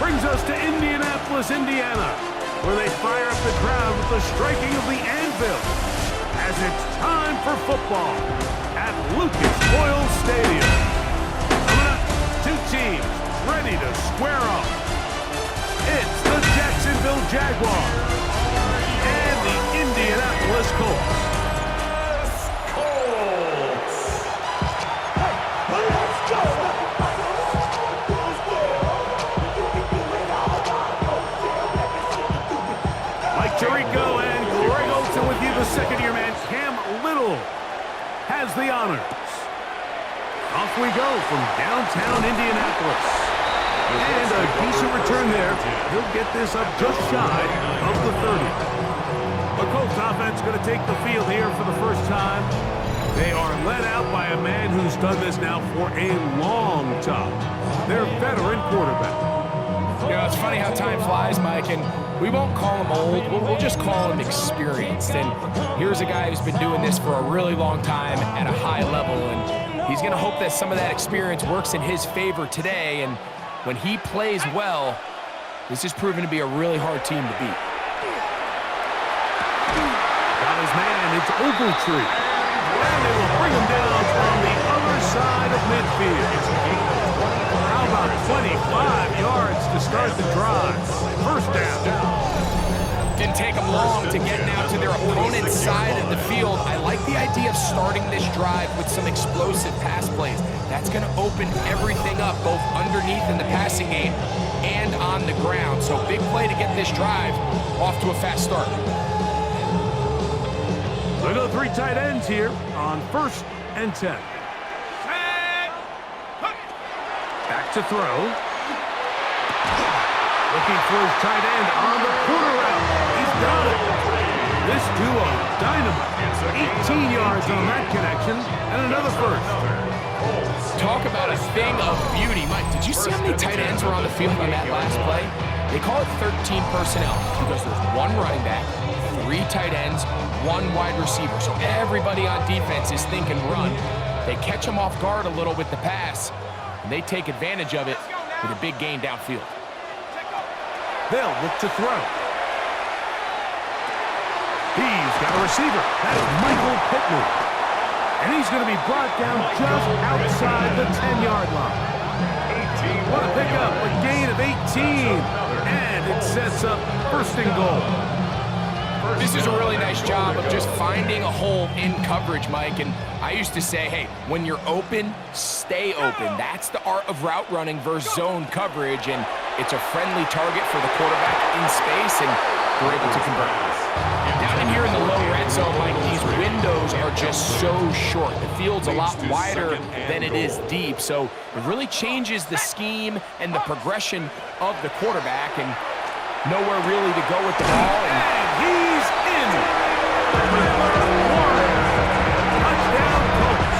brings us to Indianapolis, Indiana, where they fire up the crowd with the striking of the anvil, as it's time for football at Lucas Oil Stadium. Coming up, two teams ready to square off. It's the Jacksonville Jaguars and the Indianapolis Colts. Jericho and Greg Olsen with you. The second-year man, Cam Little, has the honors. Off we go from downtown Indianapolis. And a decent return there. He'll get this up just shy of the 30. The Colts offense going to take the field here for the first time. They are led out by a man who's done this now for a long time. Their veteran quarterback. You know, it's funny how time flies, Mike, and we won't call him old. We'll just call him experienced. And here's a guy who's been doing this for a really long time at a high level, and he's going to hope that some of that experience works in his favor today. And when he plays well, this is proven to be a really hard team to beat. Got his man, it's Ogletree. And they will bring him down on the other side of midfield. How about 25 yards to start the drive? First down. Didn't take them long to get now to their opponent's side of the field. I like the idea of starting this drive with some explosive pass plays. That's going to open everything up, both underneath in the passing game and on the ground. So big play to get this drive off to a fast start. Look at the three tight ends here on 1st and 10. Back to throw. Looking for his tight end on the corner route. He's got it. This duo, dynamite. 18 yards on that connection, and another first. Talk about a thing of beauty. Mike, did you see how many tight ends were on the field on that last play? They call it 13 personnel because there's one running back, 3 tight ends, 1 wide receiver. So everybody on defense is thinking run. They catch them off guard a little with the pass, and they take advantage of it with a big gain downfield. They'll look to throw. He's got a receiver. That's Michael Pittman. And he's going to be brought down just outside the 10-yard line. What a pickup, a gain of 18. And it sets up 1st and goal. This is a really nice job of just finding a hole in coverage, Mike. And I used to say, hey, when you're open, stay open. That's the art of route running versus zone coverage. And it's a friendly target for the quarterback in space, and they're able to convert. Down in here in the low red zone, Mike, these windows are just so short. The field's a lot wider than it is deep. So it really changes the scheme and the progression of the quarterback, and nowhere really to go with the ball. And he's in. Touchdown, Colts.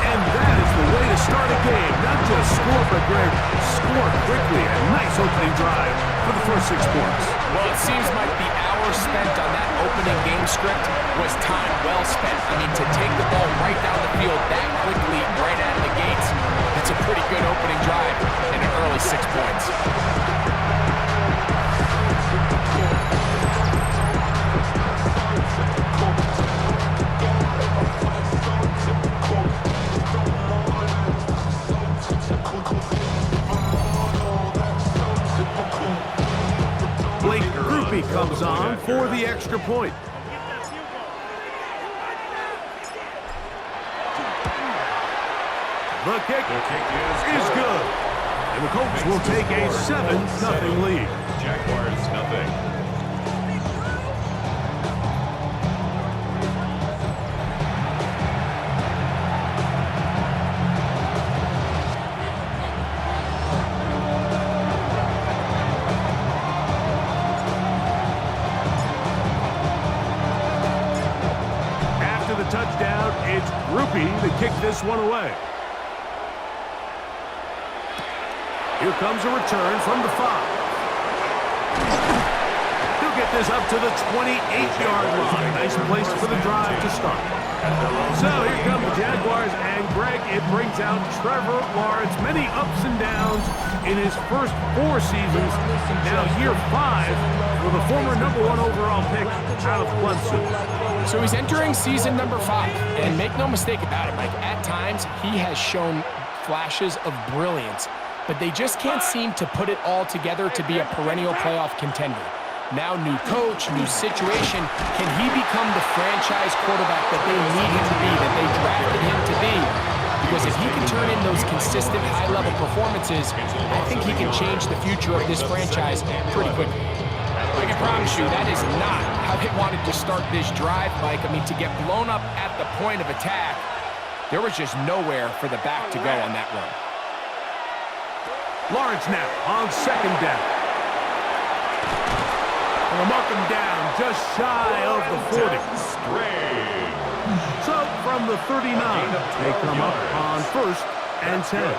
And that is the way to start a game. Not just score, but Greg, score quickly. A nice opening drive for the first 6 points. Well, it seems like the hour spent on that opening game script was time well spent. I mean, to take the ball right down the field that quickly, right out of the gates, that's a pretty good opening drive and an early 6 points. Comes on for the extra point. The kick is good. And the Colts will take a 7-0 lead. Jaguars, nothing. Touchdown, it's Groupie to kick this one away. Here comes a return from the 5. He'll get this up to the 28-yard line. Nice place for the drive to start. So here come the Jaguars, and Greg, it brings out Trevor Lawrence. Many ups and downs in his first 4 seasons. Now year 5 with a former #1 overall pick out of Clemson. So he's entering season number 5, and make no mistake about it, Mike, at times he has shown flashes of brilliance, but they just can't seem to put it all together to be a perennial playoff contender. Now new coach, new situation. Can he become the franchise quarterback that they need him to be, that they drafted him to be? Because if he can turn in those consistent high-level performances, I think he can change the future of this franchise pretty quickly. I can promise you that is not how they wanted to start this drive, Mike. I mean, to get blown up at the point of attack, there was just nowhere for the back to go on that run. Lawrence now on second down. We'll mark him down just shy of the 40. So from the 39, they come up on 1st and 10.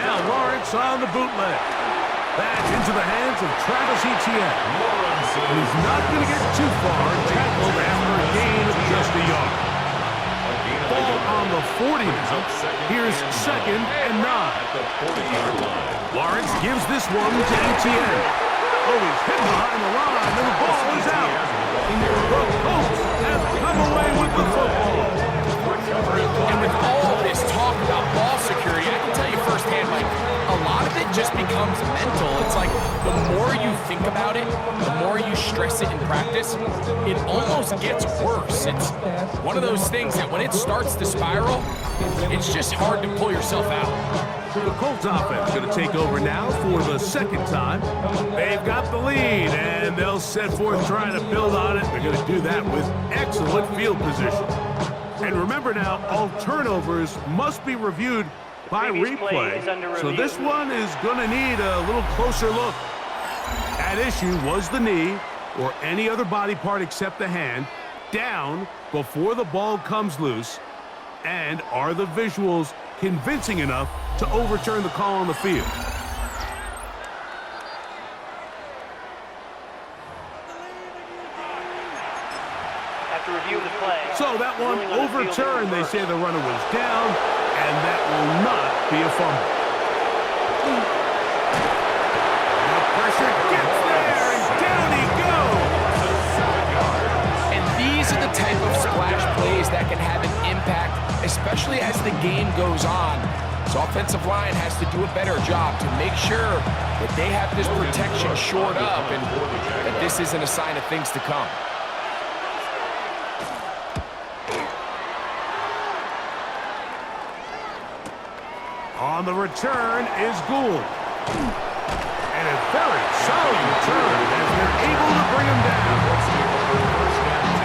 Now Lawrence on the bootleg. That's into the hands of Travis Etienne. He's not going to get too far, tackled after a gain of just a yard. Ball on the 40 now. Here's 2nd and 9. Lawrence gives this one to Etienne. Oh, he's hit behind the line, and the ball is out. The Colts have come away with the football. And with all this talk about ball security, I can tell you firsthand, Mike, a lot of it just becomes mental. It's like the more you think about it, the more you stress it in practice, it almost gets worse. It's one of those things that when it starts to spiral, it's just hard to pull yourself out. The Colts offense going to take over now for the 2nd time. They've got the lead, and they'll set forth trying to build on it. They're going to do that with excellent field position. And remember now, all turnovers must be reviewed by replay. So this one is going to need a little closer look. At issue was the knee, or any other body part except the hand, down before the ball comes loose. And are the visuals convincing enough to overturn the call on the field? After reviewing the play. So that one overturned. They say the runner was down, and that will not be a fumble. The pressure gets there, and down he goes. And these are the type of splash plays that can have an impact, especially as the game goes on. So offensive line has to do a better job to make sure that they have this protection shored up and that this isn't a sign of things to come. On the return is Gould. And a very solid return as they're able to bring him down.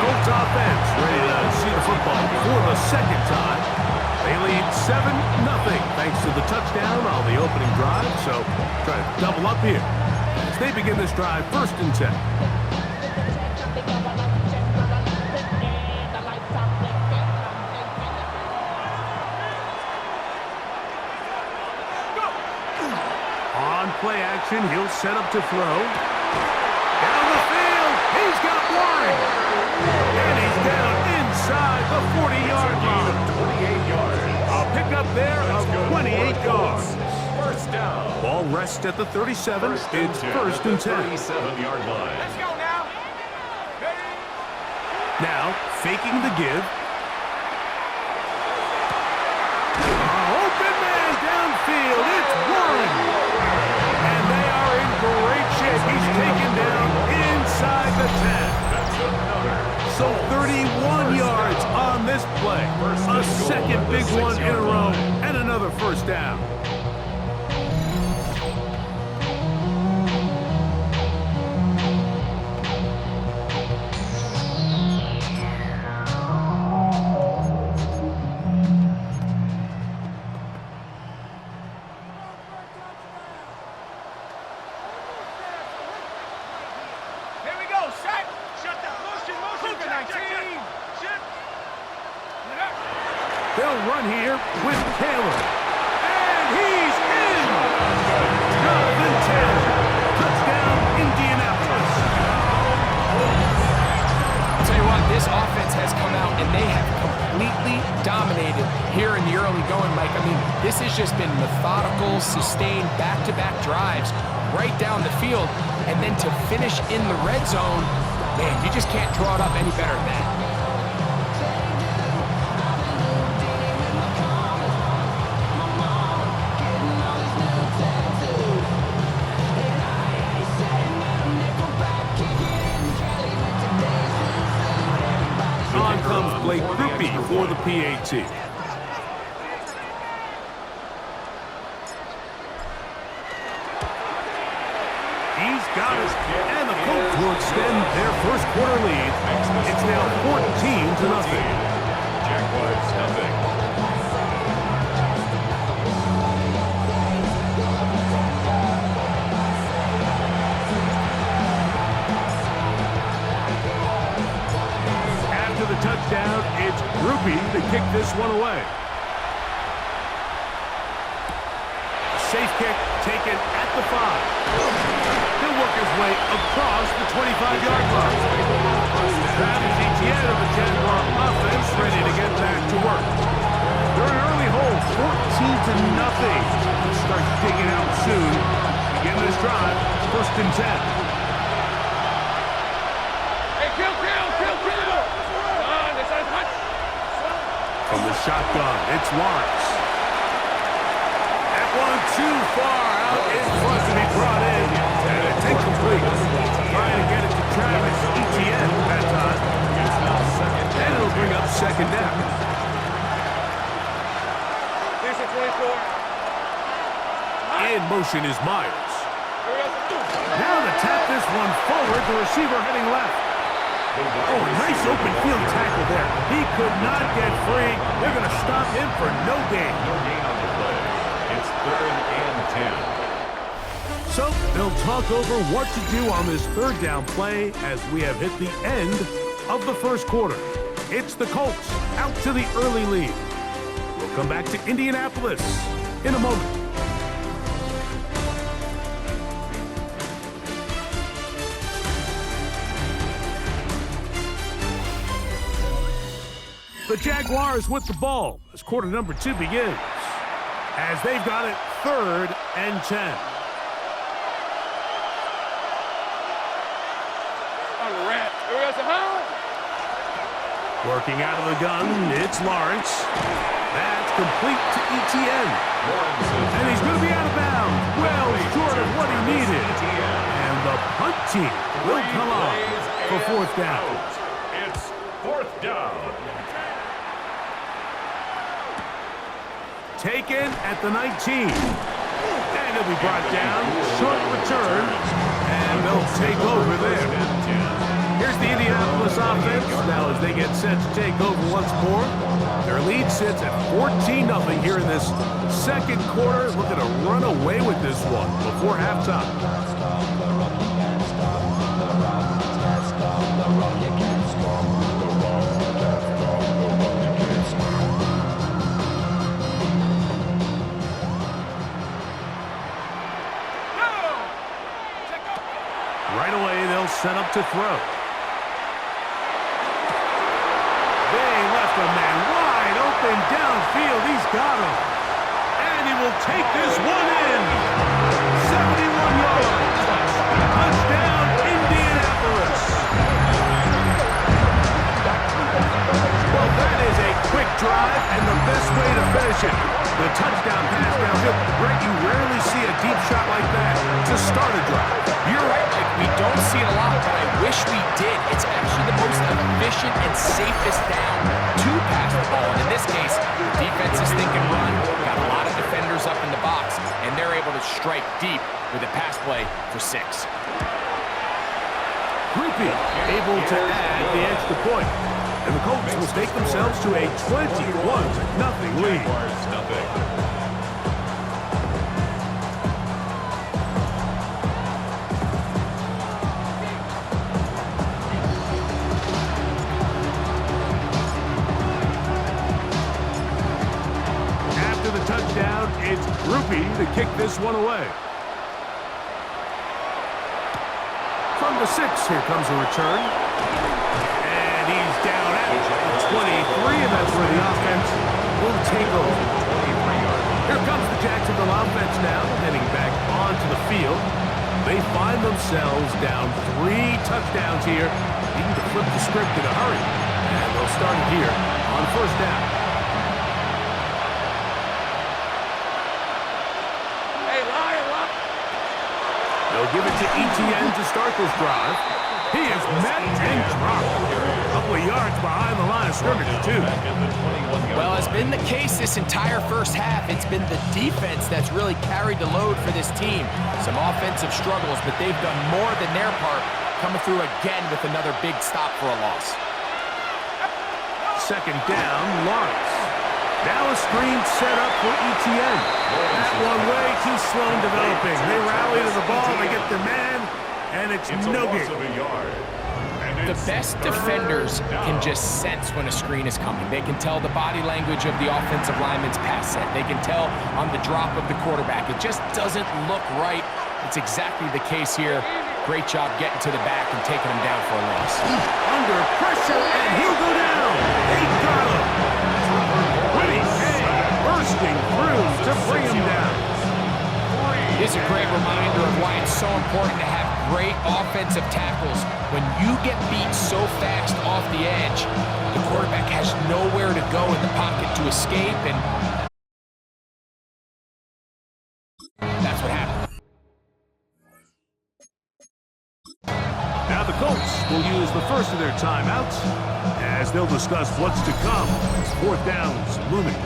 Colts offense ready to see the football for the 2nd time. They lead 7-0 thanks to the touchdown on the opening drive. So try to double up here as they begin this drive 1st and 10. On play action, he'll set up to throw. Down the field, he's got one. And he's down inside the 40-yard line. A pickup there of 28 yards. First down. Ball rests at the 37. It's 1st and 10. 37-yard line. Let's go now. Now, faking the give. Open man downfield. It's Warren. And they are in great shape. He's taken down inside the 10. So 31 yards on this play. A second big one in a row. And another 1st down. They'll run here with Taylor. And he's in! Jonathan Taylor. Touchdown, Indianapolis. has just been methodical, sustained, back-to-back drives right down the field, and then to finish in the red zone, man, you just can't draw it up any better than that. On comes Blake Groupie for the PAT. He's got it, and the Colts will extend their first quarter lead. It's now 14-0. Jaguars nothing. After the touchdown, it's Groupie to kick this one away. Safe kick taken at the 5. He'll work his way across the 25-yard line. Travis Etienne of the Jaguar offense ready to get back to work. They're in an early hole, 14-0. Let's start digging out soon. Begin this drive, 1st and 10. From the shotgun, it's Lawrence. That one too far out in front to be brought in, and it's incomplete. Trying to get it to Travis Etienne that time. And it'll bring up 2nd down. In motion is Myers. Now to tap this one forward, the receiver heading left. Oh, nice open field tackle there. He could not get free. They're going to stop him for no gain. No gain on the play. It's 3rd and 10. So they'll talk over what to do on this 3rd down play as we have hit the end of the first quarter. It's the Colts out to the early lead. We'll come back to Indianapolis in a moment. The Jaguars with the ball as quarter number 2 begins. As they've got it 3rd and 10. Working out of the gun, it's Lawrence. That's complete to Etienne. And he's going to be out of bounds. Well short of what he needed. And the punt team will come on for 4th down. It's 4th down. Taken at the 19. And he'll be brought down. Short return. And they'll take over there. Here's the Indianapolis offense. Now as they get set to take over once more. Their lead sits at 14-0 here in this 2nd quarter. Looking to run away with this one before halftime. Right away, they'll set up to throw. They left a man wide open downfield. He's got him. And he will take this one in. 71 yards. Touchdown, Indianapolis. Well, that is a quick drive and the best way to finish it. The touchdown pass downfield. Greg, you rarely see a deep shot like that to start a drive. You're right, Mike. We don't see it a lot, but I wish we did. It's actually the most efficient and safest down to pass the ball. And in this case, the defense is thinking run, got a lot of defenders up in the box, and they're able to strike deep with a pass play for 6. Groupie able to add the extra point. And the Colts will stake themselves to a 21-0 lead. Jaguars nothing. Touchdown, it's Groupie to kick this one away. From the 6, here comes a return. And he's down at the 23, and that's where the offense will take over. Here comes the Jacksonville offense now, heading back onto the field. They find themselves down 3 touchdowns here, needing to flip the script in a hurry. And they'll start it here on first down. They'll give it to Etienne to start this drive. He is met and dropped. A couple of yards behind the line of scrimmage, too. Well, it's been the case this entire first half. It's been the defense that's really carried the load for this team. Some offensive struggles, but they've done more than their part, coming through again with another big stop for a loss. Second down, Lawrence. Now a screen set up for Etienne. That one way too slow in developing. They rally to the ball, they get their man, and it's no good. The best defenders can just sense when a screen is coming. They can tell the body language of the offensive lineman's pass set. They can tell on the drop of the quarterback. It just doesn't look right. It's exactly the case here. Great job getting to the back and taking him down for a loss. Under pressure, and he'll go down. They got him. Bursting through to bring him down. This is a great reminder of why it's so important to have great offensive tackles. When you get beat so fast off the edge, the quarterback has nowhere to go in the pocket to escape, and that's what happened. Now the Colts will use the first of their timeouts as they'll discuss what's to come as fourth downs looming.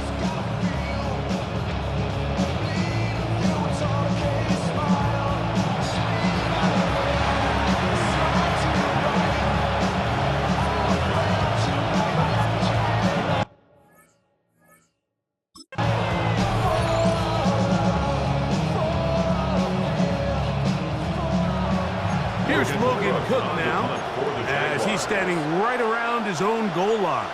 Here's Logan Cook now, as he's standing right around his own goal line.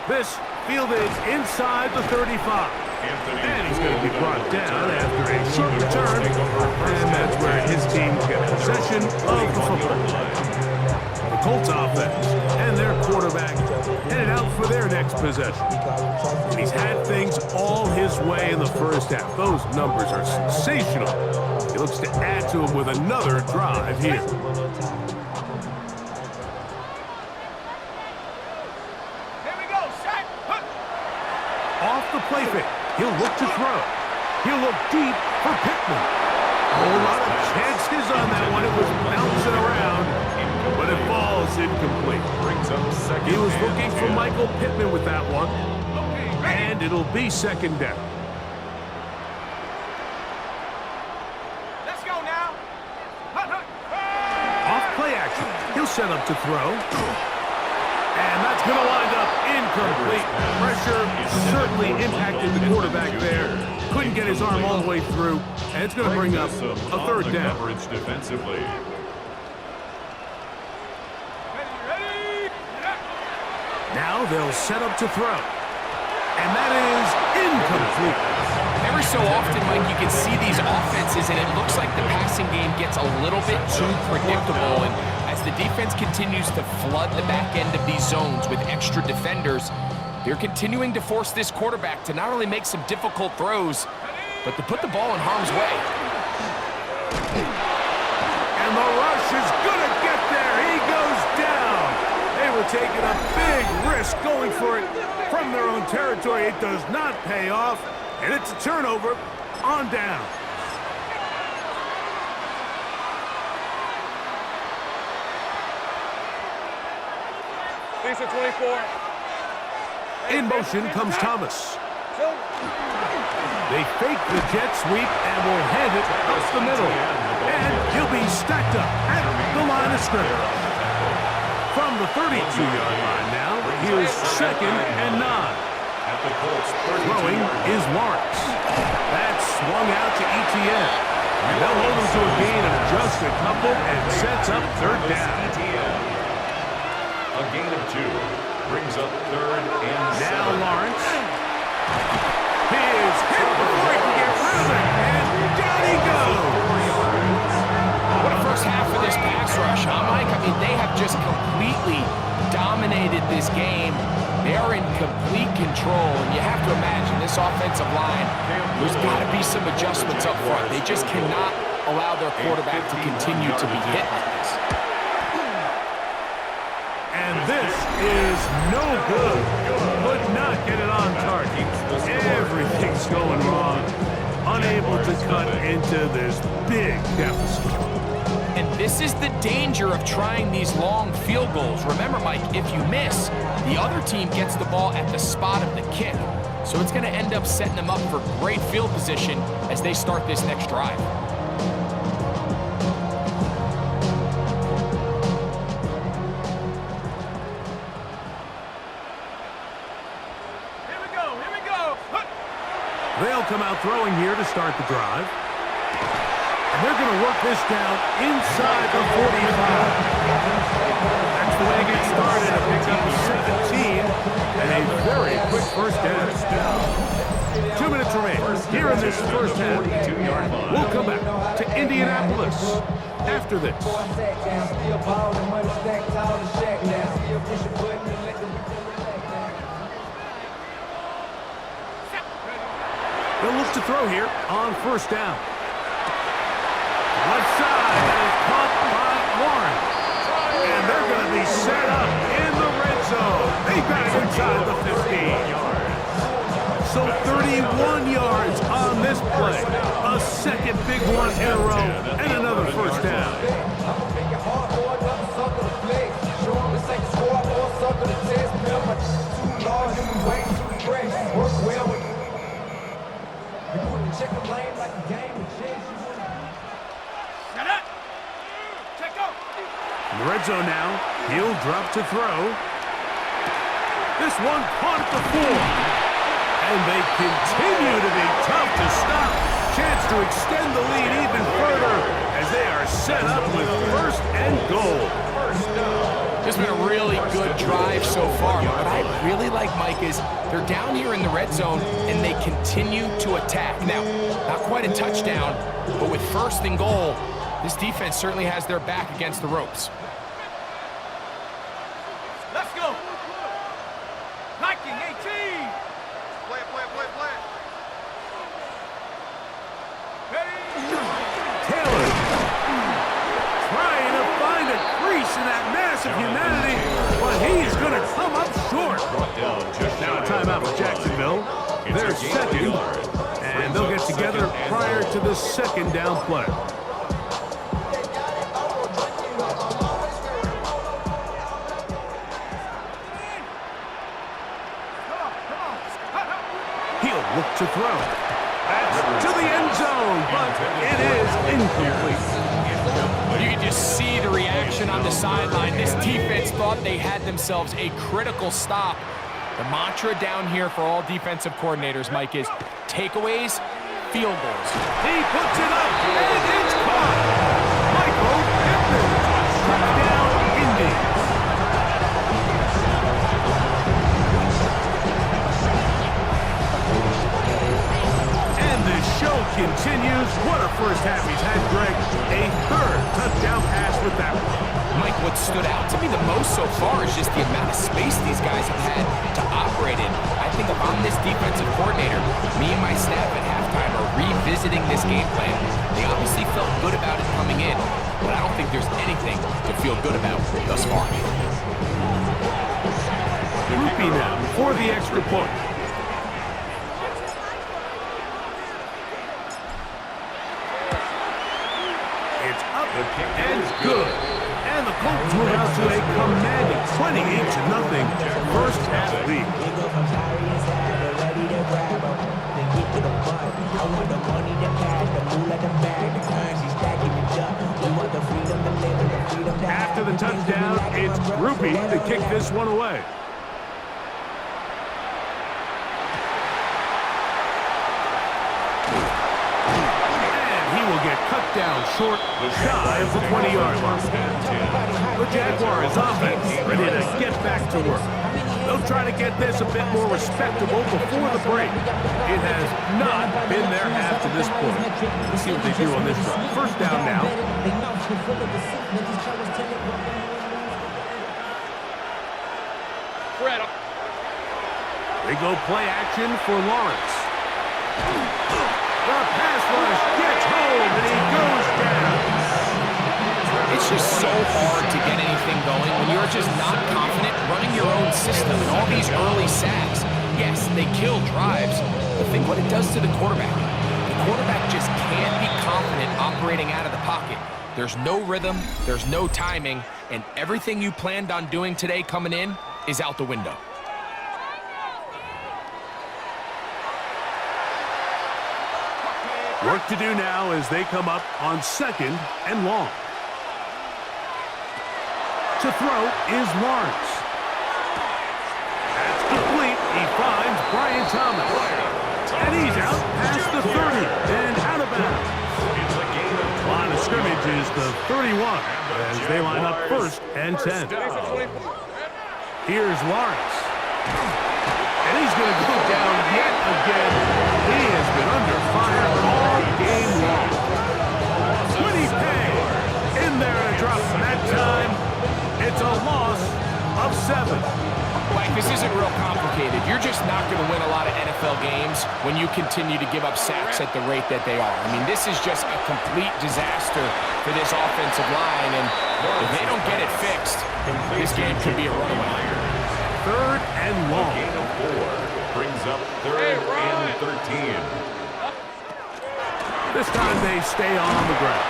This fielded inside the 35. And he's going to be brought down after a short return, and that's where his team gets possession of the football. The Colts offense and their quarterback headed out for their next possession. And he's had things all his way in the first half. Those numbers are sensational. He looks to add to them with another drive here. Here we go, set. Off the play fake, he'll look to throw. He'll look deep for Pittman. A whole lot of chances on that one. It was bouncing around, but it falls incomplete. He was looking for Michael Pittman with that one, and it'll be second down. Let's go now. Off play action, he'll set up to throw. And that's going to wind up incomplete. Pressure certainly impacted the quarterback there. Couldn't get his arm all the way through, and it's going to bring up a third down. Defensively. Now they'll set up to throw. And that is incomplete. Every so often, Mike, you can see these offenses, and it looks like the passing game gets a little bit too predictable. And as the defense continues to flood the back end of these zones with extra defenders, they're continuing to force this quarterback to not only make some difficult throws, but to put the ball in harm's way. And the rush is going to get there. He goes down. They were taking a big risk going for it from their own territory. It does not pay off, and it's a turnover on down. These are 24. In motion comes Thomas. They fake the jet sweep and will hand it up the middle. And he'll be stacked up at the line of scrimmage. From the 32-yard line now, here's second and 9. Throwing is Lawrence. That's swung out to Etienne. And they'll hold him to a gain of just a couple and sets up third down. A gain of 2 brings up third and 7. Now Lawrence. He is hit before he can get rid of it. And down he goes. What a first half of this pass rush, huh, Mike? I mean, they have just completely dominated this game. They are in complete control, and you have to imagine this offensive line, there's got to be some adjustments up front. They just cannot allow their quarterback to continue to be hit like this. And this is no good. Could not get it on target. Everything's going wrong. Unable to cut into this big deficit. And this is the danger of trying these long field goals. Remember, Mike, if you miss, the other team gets the ball at the spot of the kick. So it's going to end up setting them up for great field position as they start this next drive. Here we go, here we go. They'll come out throwing here to start the drive. And they're going to work this down inside the 45. That's the way it gets started. A pick up 17 and a very quick first down. 2 minutes remain here in this first half. We'll come back to Indianapolis after this. They'll look to throw here on first down. Left side, and it's caught by Warren. And they're going to be set up in the red zone. They got it inside the 15. So 31 yards on this play. A second big one in a row, and another first down. In the red zone now, he'll drop to throw. This one caught at the 4. And they continue to be tough to stop. Chance to extend the lead even further as they are set up with first and goal. This has been a really good drive so far. What I really like, Mike, is they're down here in the red zone and they continue to attack. Now, not quite a touchdown, but with first and goal, this defense certainly has their back against the ropes. Let's go. Liking 18. Play it, play it, play it, play it. Ready? Taylor trying to find a crease in that mass of humanity, but he is going to come up short. Now a timeout for Jacksonville. They're second, and they'll get together prior to the second down play. He'll look to throw. That's to the end zone, but it is incomplete. You can just see the reaction on the sideline. This defense thought they had themselves a critical stop. The mantra down here for all defensive coordinators, Mike, is takeaways, field goals. He puts it up, and it's caught. Michael Pittman, touchdown, Indy. Show continues. What a first half he's had, Greg. A third touchdown pass with that one. Mike, what stood out to me the most so far is just the amount of space these guys have had to operate in. I think if I'm this defensive coordinator, me and my staff at halftime are revisiting this game plan. They obviously felt good about it coming in, but I don't think there's anything to feel good about thus far. Groupie now for the extra point. And good. And the Colts move out to a commanding 28-0 first half lead. After the touchdown, it's Groupie to kick this one away. Cut down short, shy of the 20-yard line. The Jaguars offense ready to get back to work. They'll try to get this a bit more respectable before the break. It has not been their half to this point. Let's see what they do on this drive. First down now. Fred. They go play action for Lawrence. The pass rush gets home, and he goes down. It's just so hard to get anything going when you're just not confident running your own system and all these early sacks. Yes, they kill drives, but think what it does to the quarterback. The quarterback just can't be confident operating out of the pocket. There's no rhythm, there's no timing, and everything you planned on doing today coming in is out the window. Work to do now as they come up on 2nd and long. To throw is Lawrence. That's complete. He finds Brian Thomas. And he's out past the 30 and out of bounds. Line of scrimmage is the 31 as they line up 1st and 10. Here's Lawrence. And he's going to go down yet again. He has been under fire all game long. Quiddy Pay in there to drop that time. It's a loss of 7. Mike, this isn't real complicated. You're just not going to win a lot of NFL games when you continue to give up sacks at the rate that they are. I mean, this is just a complete disaster for this offensive line, and if they don't get it fixed, this game could be a runaway. 3rd and long. Gain of 4 brings up 3rd and 13. This time they stay on the ground.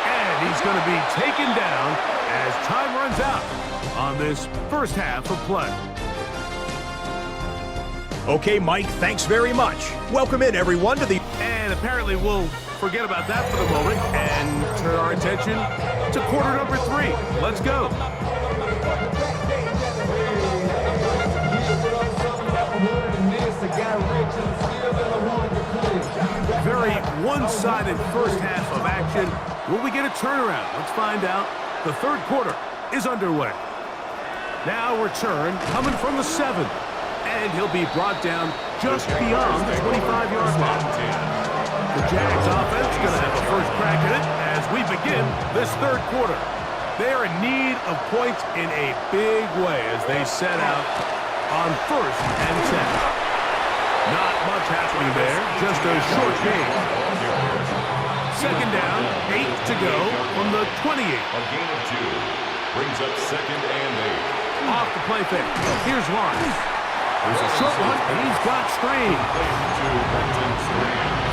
And he's going to be taken down as time runs out on this first half of play. Okay, Mike, thanks very much. Welcome in, everyone, to the... And apparently we'll forget about that for the moment and turn our attention to quarter number 3. Let's go. Very one-sided first half of action. Will we get a turnaround? Let's find out. The 3rd quarter is underway. Now return coming from the 7. And he'll be brought down just beyond the 25-yard line. The Jags offense going to have a first crack at it as we begin this 3rd quarter. They are in need of points in a big way as they set out on 1st and 10. Not much happening there, just a short gain. 2nd down, 8 to go from the 28. A gain of 2 brings up 2nd and 8. Off the play fake. Here's Lawrence. There's a short one, and he's got Strange.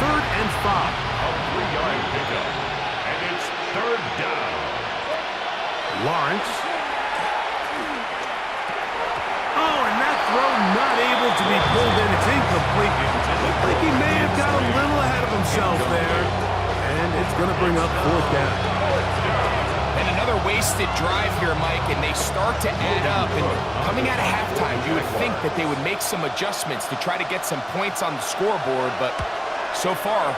3rd and 5. A 3-yard pickup. And it's 3rd down. Lawrence. Oh, and that throw not able to be pulled in. It's incomplete. Looked like he may have got a little ahead of himself there. And it's going to bring up 4th down. And another wasted drive here, Mike, and they start to add up. And coming out of halftime, you would think that they would make some adjustments to try to get some points on the scoreboard, but so far,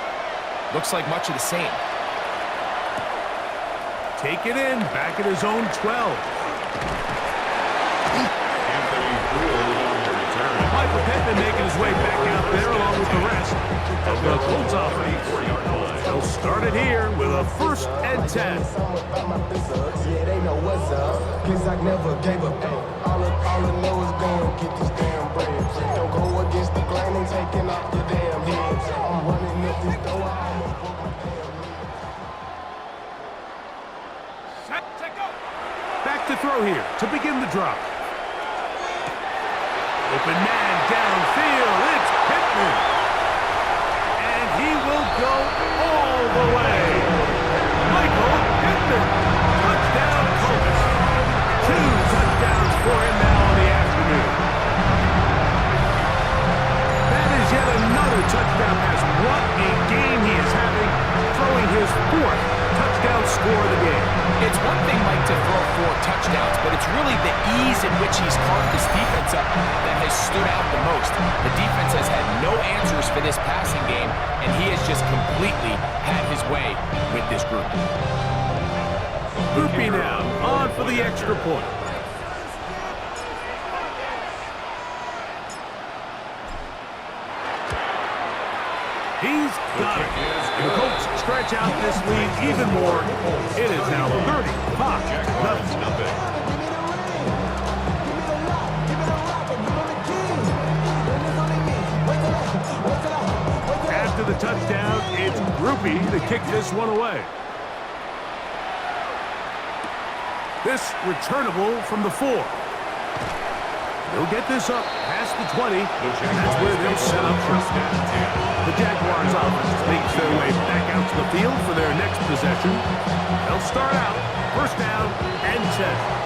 looks like much of the same. Take it in, back at his own 12. Michael Pittman making his way back out there along with the rest of the Colts offense. They'll start it here with a 1st and 10. Yeah, they know what's up, 'cause I never gave up. All I know is go get this damn bread. Don't go against the grain and taking off your damn heads. I'm running up this door. Back to throw here to begin the drop. Open man downfield. It's Pittman. And he will go all the way. Michael Pittman. Touchdown Colts. 2 touchdowns for him now in the afternoon. That is yet another touchdown pass. What a game he is having, throwing his 4th touchdown score of the game. It's one thing, Mike, to throw 4 touchdowns, but it's really the ease in which he's carved this defense up that has stood out the most. The defense has had no answers for this passing game, and he has just completely had his way with this group. Groupie now, on for the extra point. He's got it. And the Colts stretch out this lead even more. It is now 35-0. the touchdown. It's Groupie to kick this one away. This returnable from the 4. They'll get this up past the 20. That's where they'll set up first down. The Jaguars offense makes their way back out to the field for their next possession. They'll start out first down and 10.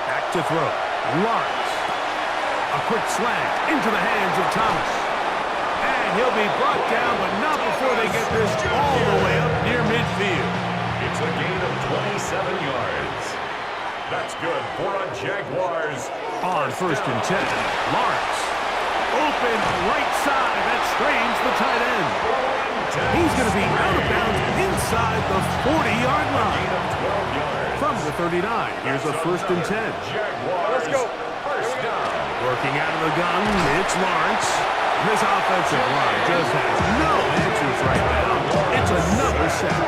Back to throw. Lawrence. A quick slant into the hands of Thomas. And he'll be brought down, but not before they get this all the way up near midfield. It's a gain of 27 yards. That's good for a Jaguars. On first and 10, Lawrence. Open right side. That strains the tight end. He's going to be out of bounds inside the 40-yard line. From the 39, here's a first and 10. Let's go. First down. Working out of the gun, it's Lawrence. This offensive line just has no answers right now. It's another sack.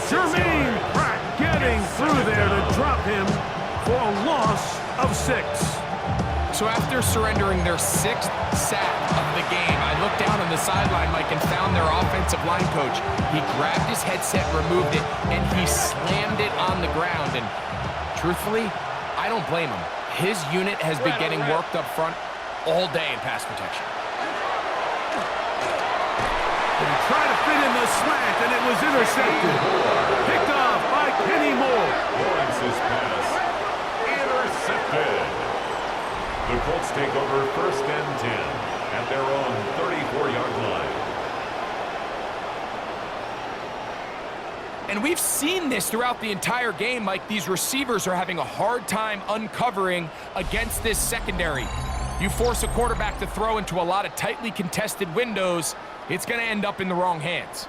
Jermaine Pratt getting through there to drop him for a loss of 6. So after surrendering their 6th sack of the game, I looked down on the sideline, Mike, and found their offensive line coach. He grabbed his headset, removed it, and he slammed it on the ground. And truthfully, I don't blame him. His unit has been getting worked up front all day in pass protection. He tried to fit in the slant, and it was intercepted. Picked off by Kenny Moore. Lawrence's pass intercepted. The Colts take over first and 10 at their own 34-yard line. And we've seen this throughout the entire game, Mike. These receivers are having a hard time uncovering against this secondary. You force a quarterback to throw into a lot of tightly contested windows, it's going to end up in the wrong hands.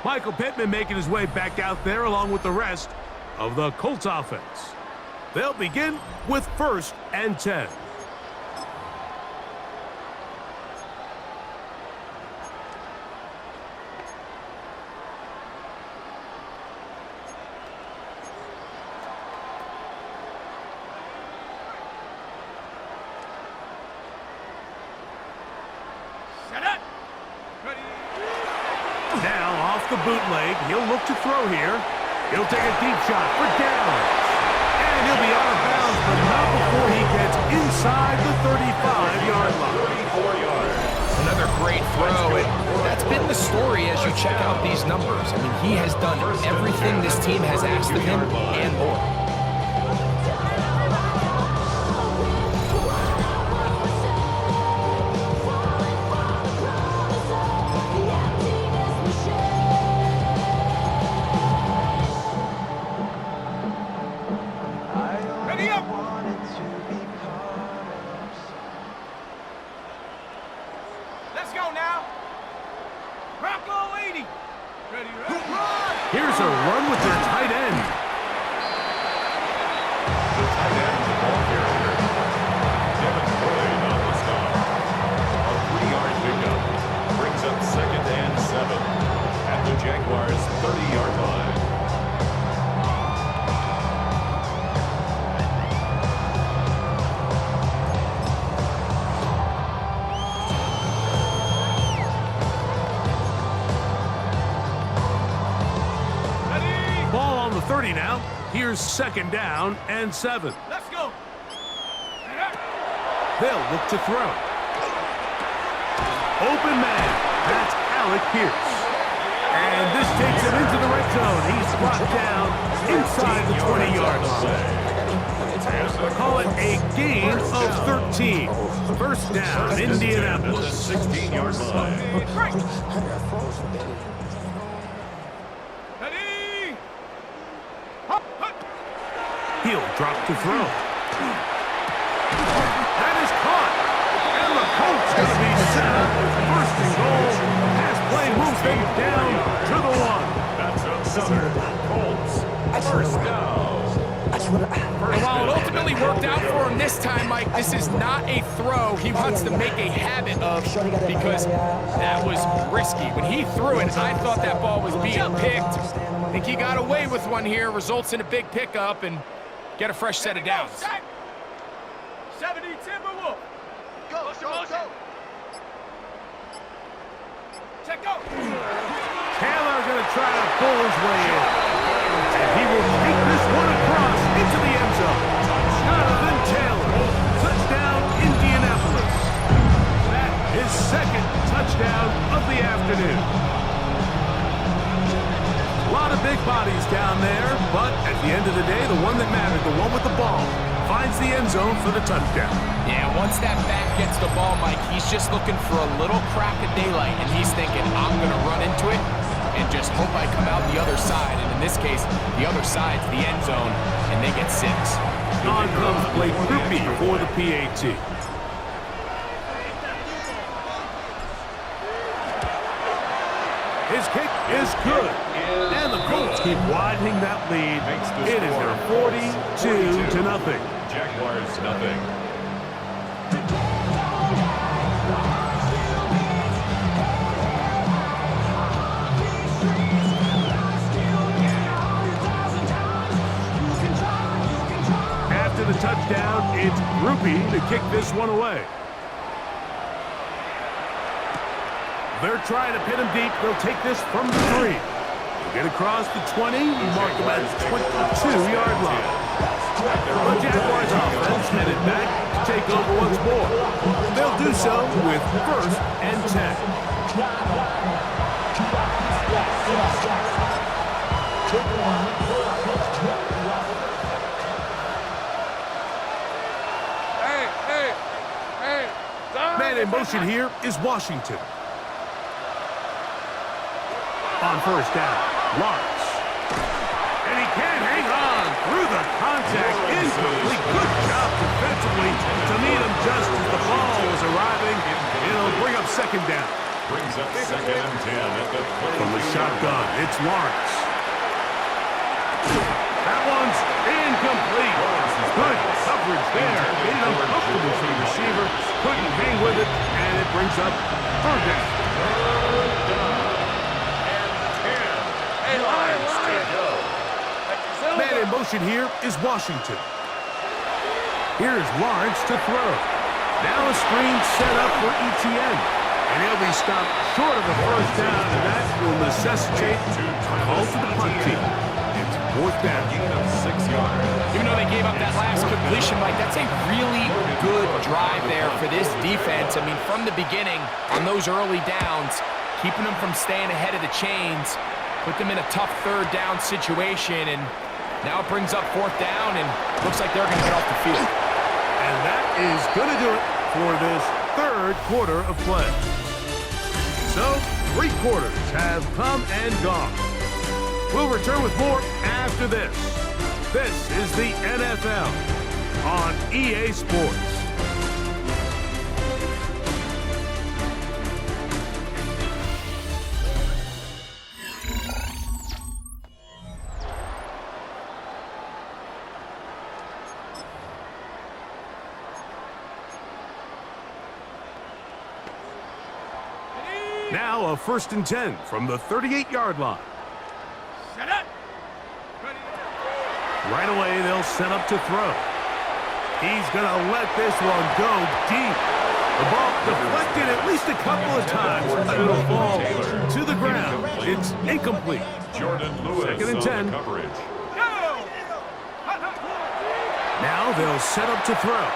Michael Pittman making his way back out there along with the rest of the Colts offense. They'll begin with first and 10. Now off the bootleg, he'll look to throw here. He'll take a deep shot for down. And he'll be out of bounds, but not before he gets inside the 35-yard line. 34 yards. Another great throw, and that's been the story as you check out these numbers. I mean, he has done everything this team has asked of him and more. Here's a run with their tight end. The tight end, the ball carrier. Devin Boyd on the stop. A 3-yard pickup brings up second and 7 at the Jaguars' 30-yard line. Ball on the 30 now. Here's second down and 7. Let's go. They'll look to throw. Open man. That's Alec Pierce. And this takes him into the red zone. He's brought down inside the 20-yard line. Call it a gain of 13. First down, Indianapolis. The 16-yard line. He'll drop to throw. That is caught. And the Colts going to be set up with first and goal. Pass play moves them down to the 1. That's another Colts first down. And while it ultimately worked out for him this time, Mike, this is not a throw he wants to make a habit of because that was risky. When he threw it, I thought that ball was being picked. I think he got away with one here, results in a big pickup and get a fresh set of downs. 70 Timberwolf. Go. Check go. Taylor going to try to pull his way in. And he will take this one across into the end zone. Jonathan Taylor. Touchdown, Indianapolis. That is second touchdown of the afternoon. A lot of big bodies down there, but at the end of the day, the one that mattered, the one with the ball, finds the end zone for the touchdown. Yeah, once that back gets the ball, Mike, he's just looking for a little crack of daylight, and he's thinking, I'm going to run into it and just hope I come out the other side. And in this case, the other side's the end zone, and they get 6. On comes Blake Rupi for the PAT. His kick is good. And the Colts keep widening that lead. It is now 42-0. Jaguars nothing. After the touchdown, it's Rupi to kick this one away. They're trying to pin him deep. They'll take this from the 3. They'll get across the 20. We mark him at the 22-yard line. The Jaguars offense headed back to take over once more. They'll do so with 1st and 10. Man in motion here is Washington. On 1st down, Lawrence. And he can't hang on through the contact. Incomplete. Good job defensively to meet him just as the ball was arriving. It'll bring up 2nd down. Brings up 2nd and 10 at the 30. From the shotgun, it's Lawrence. That one's incomplete. Good coverage there. Made it uncomfortable for the receiver. Couldn't hang with it, and it brings up 3rd down. Man in motion here is Washington. Here's Lawrence to throw. Now a screen set up for Etienne. And he'll be stopped short of the 1st down, and that will necessitate a call to the punt team. It's 4th down. 6 yards. Even though they gave up that last completion, Mike, that's a really good drive there for this defense. I mean, from the beginning, on those early downs, keeping them from staying ahead of the chains, put them in a tough 3rd down situation, and now it brings up 4th down, and looks like they're going to get off the field. And that is going to do it for this 3rd quarter of play. So, 3 quarters have come and gone. We'll return with more after this. This is the NFL on EA Sports. Now a 1st and 10 from the 38-yard line. Set up. Right away, they'll set up to throw. He's going to let this one go deep. The ball deflected at least a couple of times, but it'll fall to the ground. It's incomplete. Jordan Lewis 2nd and 10. coverage. Now they'll set up to throw.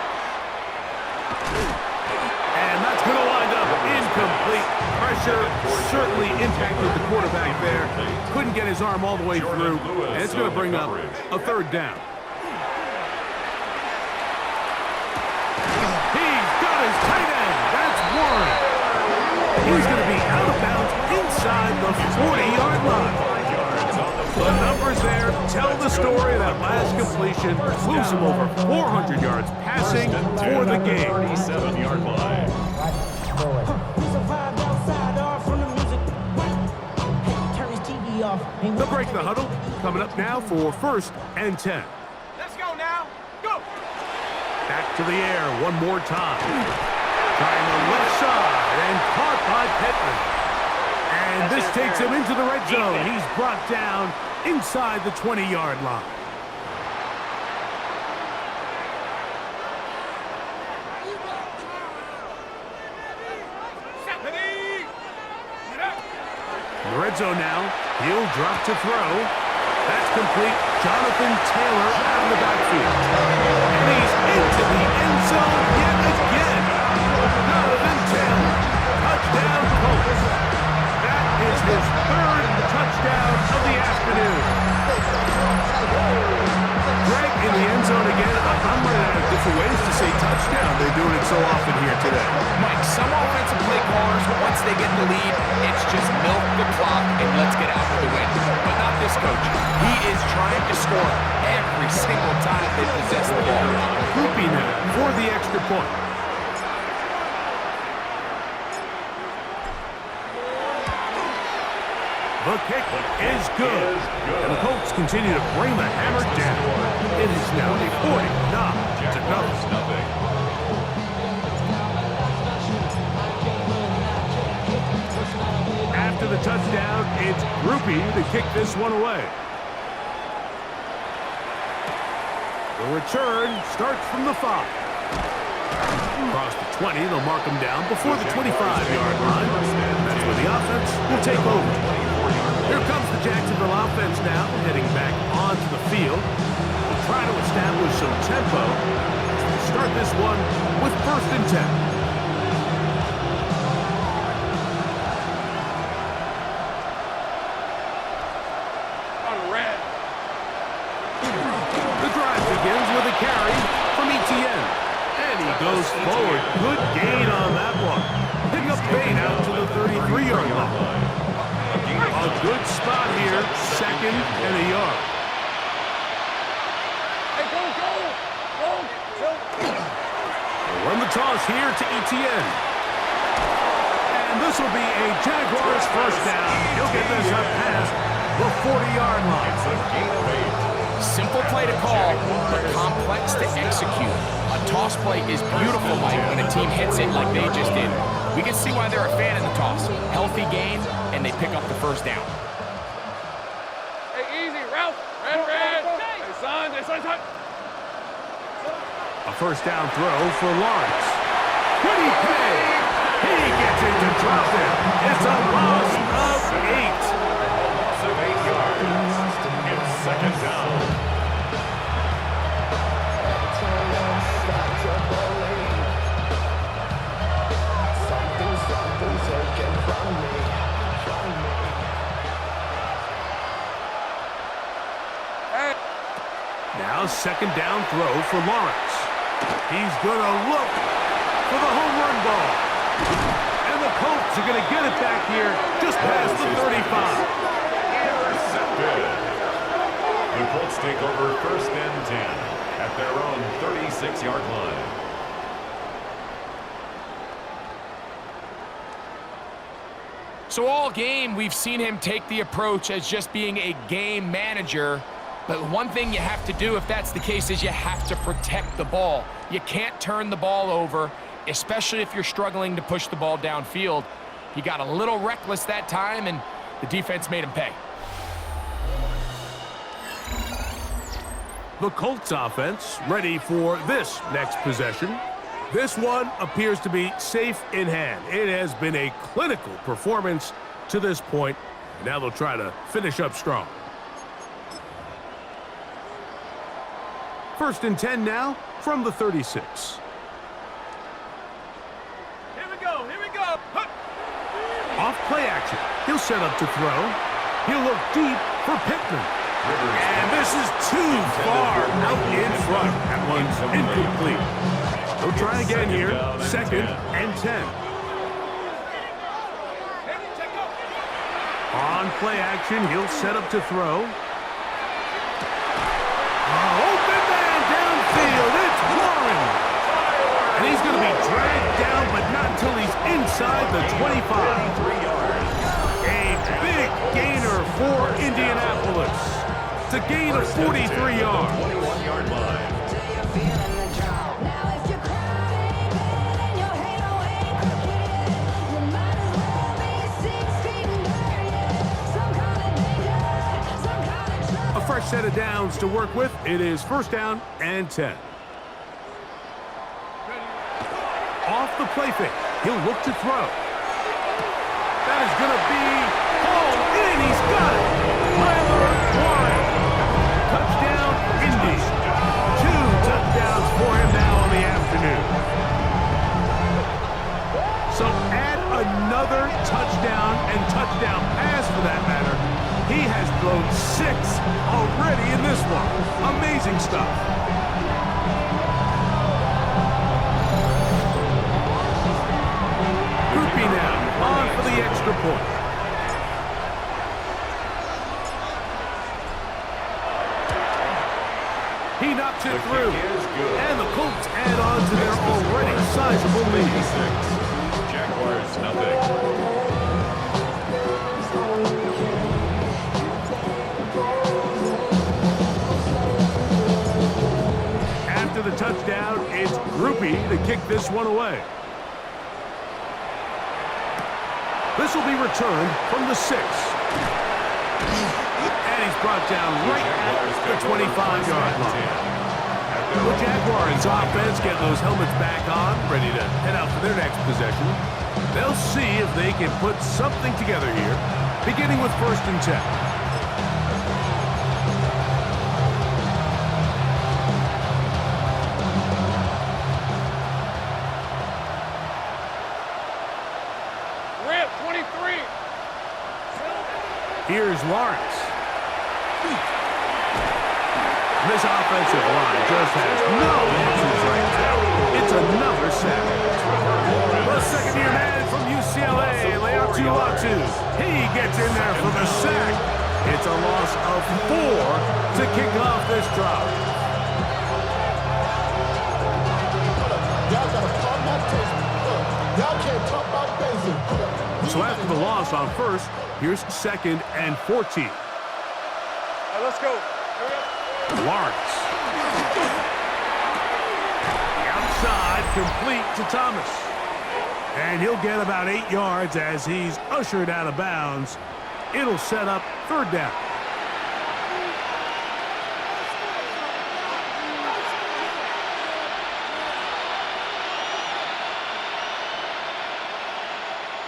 And that's going to wind up incomplete. Pressure certainly impacted the quarterback there. Couldn't get his arm all the way through. And it's going to bring up a 3rd down. He's got his tight end. That's Warren. He's going to be out of bounds inside the 40-yard line. The numbers there tell the story of that last completion. Moves him over 400 yards passing for the game. 37-yard line. They'll break the huddle. Coming up now for 1st and 10. Let's go. Back to the air one more time. Trying the left side and caught by Pittman. And this takes him into the red zone. He's brought down inside the 20-yard line. In the red zone now. He'll drop to throw. That's complete. Jonathan Taylor out of the backfield. And he's into the end zone yet again. Jonathan Taylor. Touchdown, Colts. That is his third touchdown of the afternoon. Greg in the end zone again. I'm running out of different ways to say touchdown. They're doing it so often here today. Mike, some offensive play callers, once they get the lead, it's just milk the clock and let's get out with the win. But not this coach. He is trying to score every single time they possess the ball. Hoopy now for the extra point. The kick is good. And the Colts continue to bring the hammer down. It is now 49-0. After the touchdown, it's Groupie to kick this one away. The return starts from the 5. Across the 20, they'll mark him down before the 25-yard line. That's where the offense will take over. Here comes the Jacksonville offense now, heading back onto the field. They'll try to establish some tempo. They'll start this one with 1st and 10. The drive begins with a carry from Etienne. And he goes forward. Good gain on that one. Picking up Bain out to the 33-yard line. A good spot here, 2nd and a yard. Hey, go! They'll run the toss here to Etienne. And this will be a Jaguars 1st down. He'll get this up past the 40-yard line. Simple play to call, but complex to execute. A toss play is beautiful, Mike, when a team hits it like they just did. We can see why they're a fan of the toss. Healthy gain, and they pick up the 1st down. Hey, easy, Ralph. Red. Hey, son. A 1st down throw for Lawrence. Could he pay? He gets it to drop it. It's a loss of 8. Loss of 8 yards. It's 2nd down. Now 2nd down throw for Lawrence. He's going to look for the home run ball. And the Colts are going to get it back here just past the 35. Intercepted. The Colts take over 1st and 10 at their own 36-yard line. So all game, we've seen him take the approach as just being a game manager. But one thing you have to do if that's the case is you have to protect the ball. You can't turn the ball over, especially if you're struggling to push the ball downfield. He got a little reckless that time, and the defense made him pay. The Colts offense ready for this next possession. This one appears to be safe in hand. It has been a clinical performance to this point. Now they'll try to finish up strong. 1st and 10 now from the 36. Here we go. Off play action. He'll set up to throw. He'll look deep for Pittman. And this is too far out in front. That one's incomplete. He'll try again here. 2nd and 10. On play action, he'll set up to throw. Open man downfield. It's Warren. And he's going to be dragged down, but not until he's inside the 25. A big gainer for Indianapolis. It's a gain of 43 yards. 21-yard line. set of downs to work with. It is first down and 10. Off the play fake. He'll look to throw. That is going to be hauled in. He's got it. Tyler Warren. Touchdown, Indy. 2 touchdowns for him now on the afternoon. So add another touchdown and touchdown pass for that matter. He has thrown 6 already in this one. Amazing stuff. Groupie now on for the extra point. He knocks it through. And the Colts add on to their already sizable lead. Jaguars, nothing. After the touchdown, it's Groupie to kick this one away. This will be returned from the 6. And he's brought down right at the 25-yard line. The Jaguars offense getting those helmets back on, ready to head out for their next possession. They'll see if they can put something together here, beginning with first and 10. Rip, 23. Here's Lawrence. This offensive line just has no answers right now. It's another sack. The second-year man from UCLA, Latu. He gets in there for the sack. It's a loss of 4 to kick off this drive. Y'all gotta pop my taste. Y'all can't talk about basic. So after the loss on first, here's second and 14. Let's go. Lawrence. The outside complete to Thomas. And he'll get about 8 yards as he's ushered out of bounds. It'll set up third down.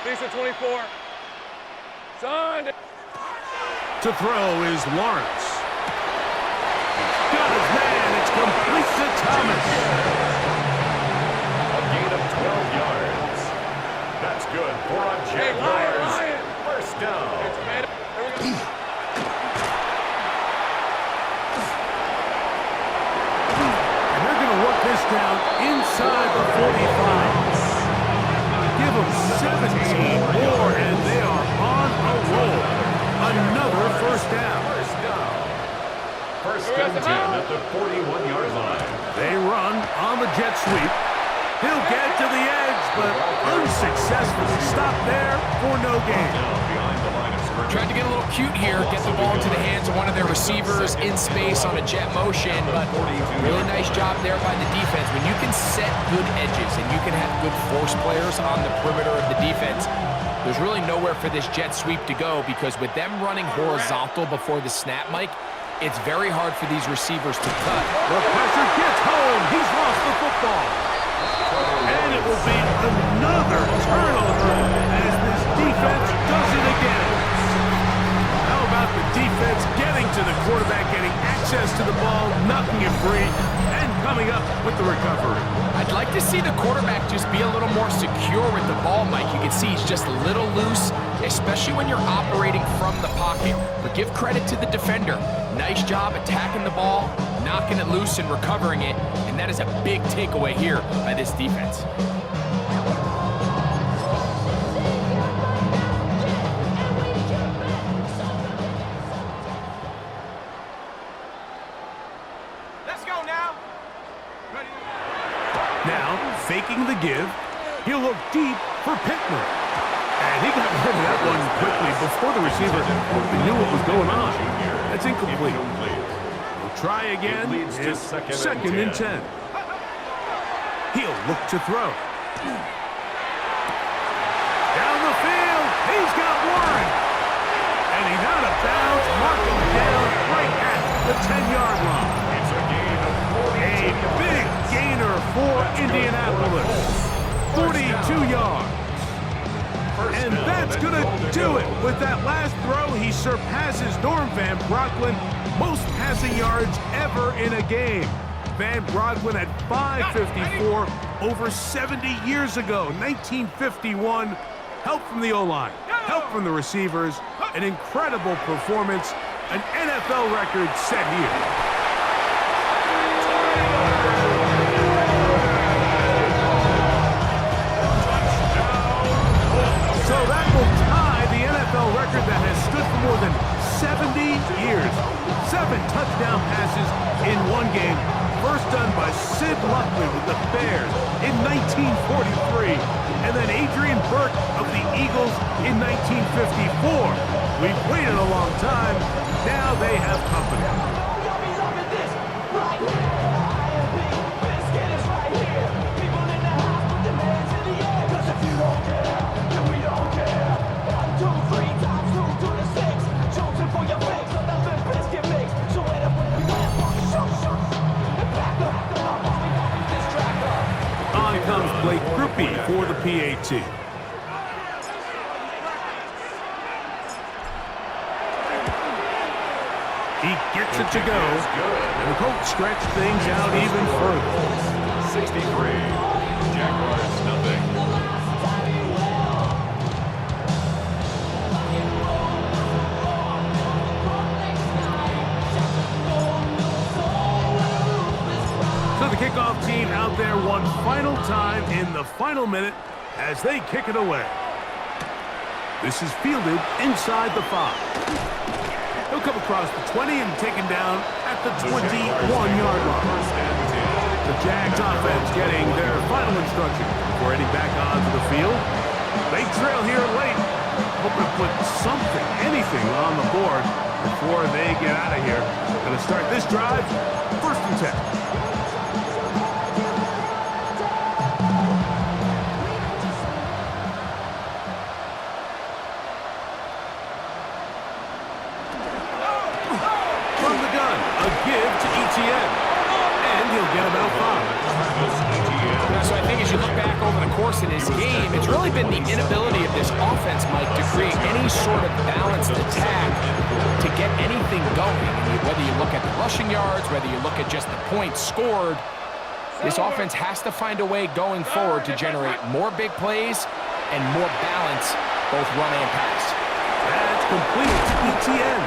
Decent 24. Son. To throw is Lawrence. Got his man. It's complete to Thomas. A gain of 12 yards. That's good for a Jaguars. First down. And they're going to work this down inside the 45. Give them 17 more, and they are on a roll. Another first down. First and 10 at the 41-yard line. They run on the jet sweep. He'll get to the edge, but unsuccessfully stopped there for no gain. Behind the line of scrimmage. Tried to get a little cute here, get the ball into the hands of one of their receivers in space on a jet motion, but really nice job there by the defense. When you can set good edges and you can have good force players on the perimeter of the defense, there's really nowhere for this jet sweep to go, because with them running horizontal before the snap, Mike, it's very hard for these receivers to cut. The pressure gets home. He's lost the football. And it will be another turnover as this defense does it again. How about the defense getting to the quarterback, getting access to the ball, knocking it free, and coming up with the recovery? I'd like to see the quarterback just be a little more secure with the ball, Mike. You can see he's just a little loose, especially when you're operating from the pocket. But give credit to the defender. Nice job attacking the ball, knocking it loose and recovering it, and that is a big takeaway here by this defense. Let's go now. Now, faking the give, he'll look deep for Pittman. And he got rid of that one quickly before the receiver knew what was going on. That's incomplete. We'll try again. It's second and 10. He'll look to throw. Down the field, he's got Warren. And he's out of bounds, marking down right at the 10-yard line. It's a gain of A 42 big yards. gainer for Indianapolis. 42 yards. And that's going to do it. With that last throw, he surpasses Norm Van Brocklin, most passing yards ever in a game. Van Brocklin at 554 over 70 years ago, 1951. Help from the O-line, help from the receivers, an incredible performance, an NFL record set here. So that will tie the NFL record that has stood for more than 70 years. 7 touchdown passes in one game. First done by Sid Luckley with the Bears in 1943. And then Adrian Burke of the Eagles in 1954. We've waited a long time. Now they have company. On comes Blake Grupe for the PAT. He gets it to go, and the Colts stretch things out even further. 63. Jaguars, nothing. So the kickoff team out there one final time in the final minute as they kick it away. This is fielded inside the 5. He'll come across the 20 and taken down at the 21-yard line. The Jags offense getting their final instruction before heading back onto the field. They trail here late, hoping to put something, anything on the board before they get out of here. Going to start this drive, 1st and 10. And he'll get about 5. So I think as you look back over the course of this game, it's really been the inability of this offense, Mike, to create any sort of balanced attack to get anything going. Whether you look at the rushing yards, whether you look at just the points scored, this offense has to find a way going forward to generate more big plays and more balance, both run and pass. That's complete to ETN.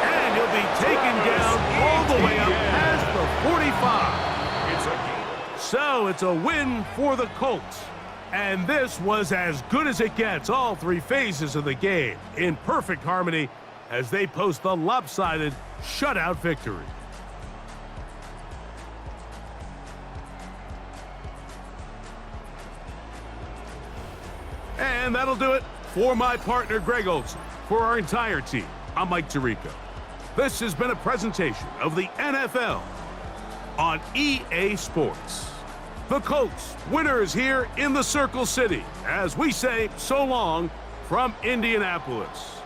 And he'll be taken down all the way up past the 45. So it's a win for the Colts. And this was as good as it gets, all 3 phases of the game, in perfect harmony as they post the lopsided shutout victory. And that'll do it for my partner, Greg Olson. For our entire team, I'm Mike Tirico. This has been a presentation of the NFL on EA Sports. The Colts, winners here in the Circle City, as we say so long from Indianapolis.